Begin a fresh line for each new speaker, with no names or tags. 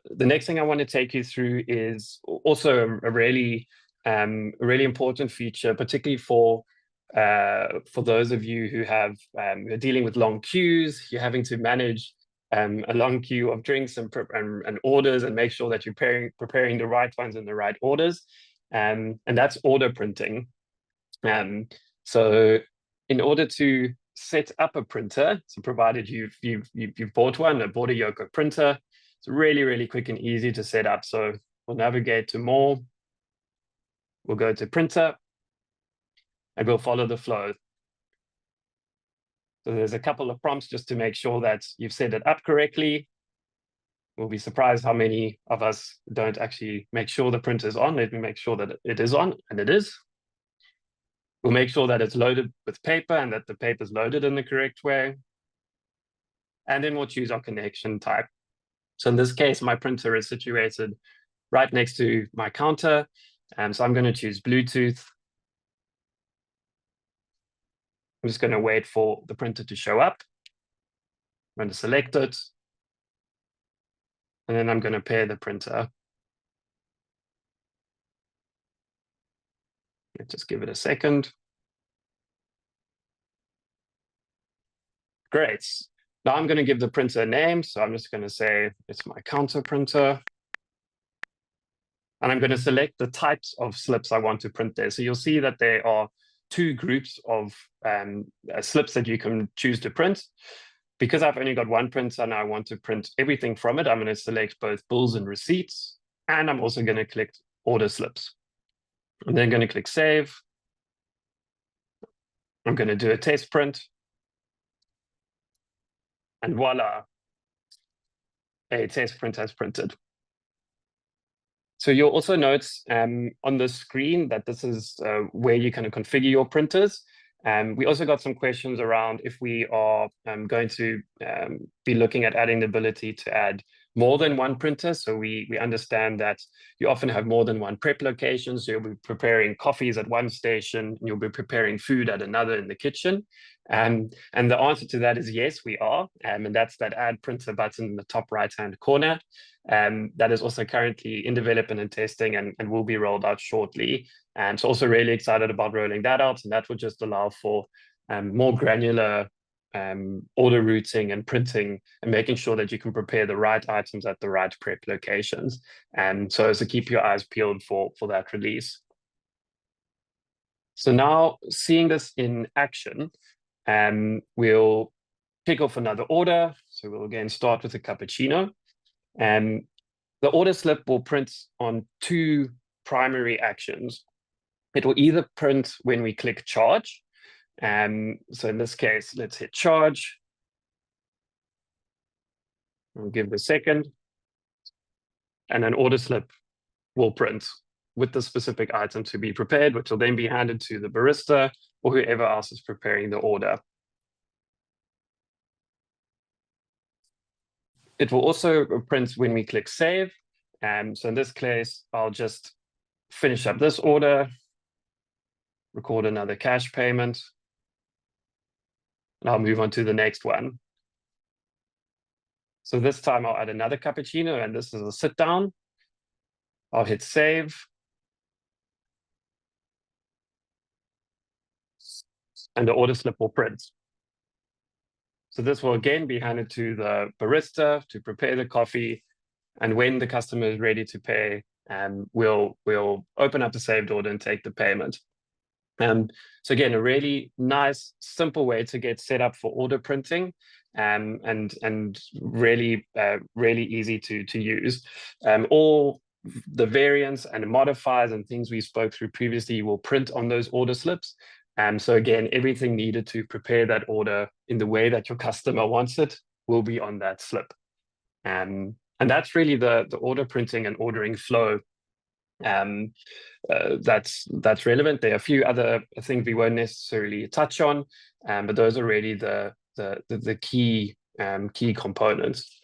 the next thing I want to take you through is also a really important feature, particularly for those of you who have you're dealing with long queues. You're having to manage a long queue of drinks and orders, and make sure that you're preparing the right ones in the right orders, and that's order printing. So in order to set up a printer, so provided you've bought one, or bought a Yoco printer, it's really quick and easy to set up. So we'll navigate to more, we'll go to printer, and we'll follow the flow. So there's a couple of prompts just to make sure that you've set it up correctly. We'll be surprised how many of us don't actually make sure the printer is on. Let me make sure that it is on, and it is. We'll make sure that it's loaded with paper and that the paper is loaded in the correct way. And then we'll choose our connection type. So in this case, my printer is situated right next to my counter. So I'm going to choose Bluetooth. I'm just going to wait for the printer to show up. I'm going to select it. And then I'm going to pair the printer. Let's just give it a second. Great. Now I'm going to give the printer a name. So I'm just going to say it's my counter printer. And I'm going to select the types of slips I want to print there. So you'll see that there are two groups of slips that you can choose to print. Because I've only got one printer and I want to print everything from it, I'm going to select both bills and receipts. And I'm also going to click order slips. I'm then going to click save. I'm going to do a test print. And voila, a test print has printed. So you'll also note on the screen that this is where you kind of configure your printers. We also got some questions around if we are going to be looking at adding the ability to add more than one printer. So we understand that you often have more than one prep location. So you'll be preparing coffees at one station, and you'll be preparing food at another in the kitchen. And the answer to that is yes, we are. And that's that add printer button in the top right-hand corner. That is also currently in development and testing, and will be rolled out shortly. So also really excited about rolling that out, and that will just allow for more granular order routing and printing, and making sure that you can prepare the right items at the right prep locations. So keep your eyes peeled for that release. So now, seeing this in action, we'll pick off another order. So we'll again start with a cappuccino. The order slip will print on two primary actions. It will either print when we click charge. So in this case, let's hit charge. We'll give it a second. And an order slip will print with the specific item to be prepared, which will then be handed to the barista or whoever else is preparing the order. It will also print when we click save. So in this case, I'll just finish up this order, record another cash payment, and I'll move on to the next one. So this time I'll add another cappuccino, and this is a sit down. I'll hit save. And the order slip will print. So this will again be handed to the barista to prepare the coffee. And when the customer is ready to pay, we'll open up the saved order and take the payment. So again, a really nice, simple way to get set up for order printing, and really easy to use. All the variants and modifiers and things we spoke through previously will print on those order slips. So again, everything needed to prepare that order in the way that your customer wants it will be on that slip. And that's really the order printing and ordering flow that's relevant. There are a few other things we won't necessarily touch on, but those are really the key components.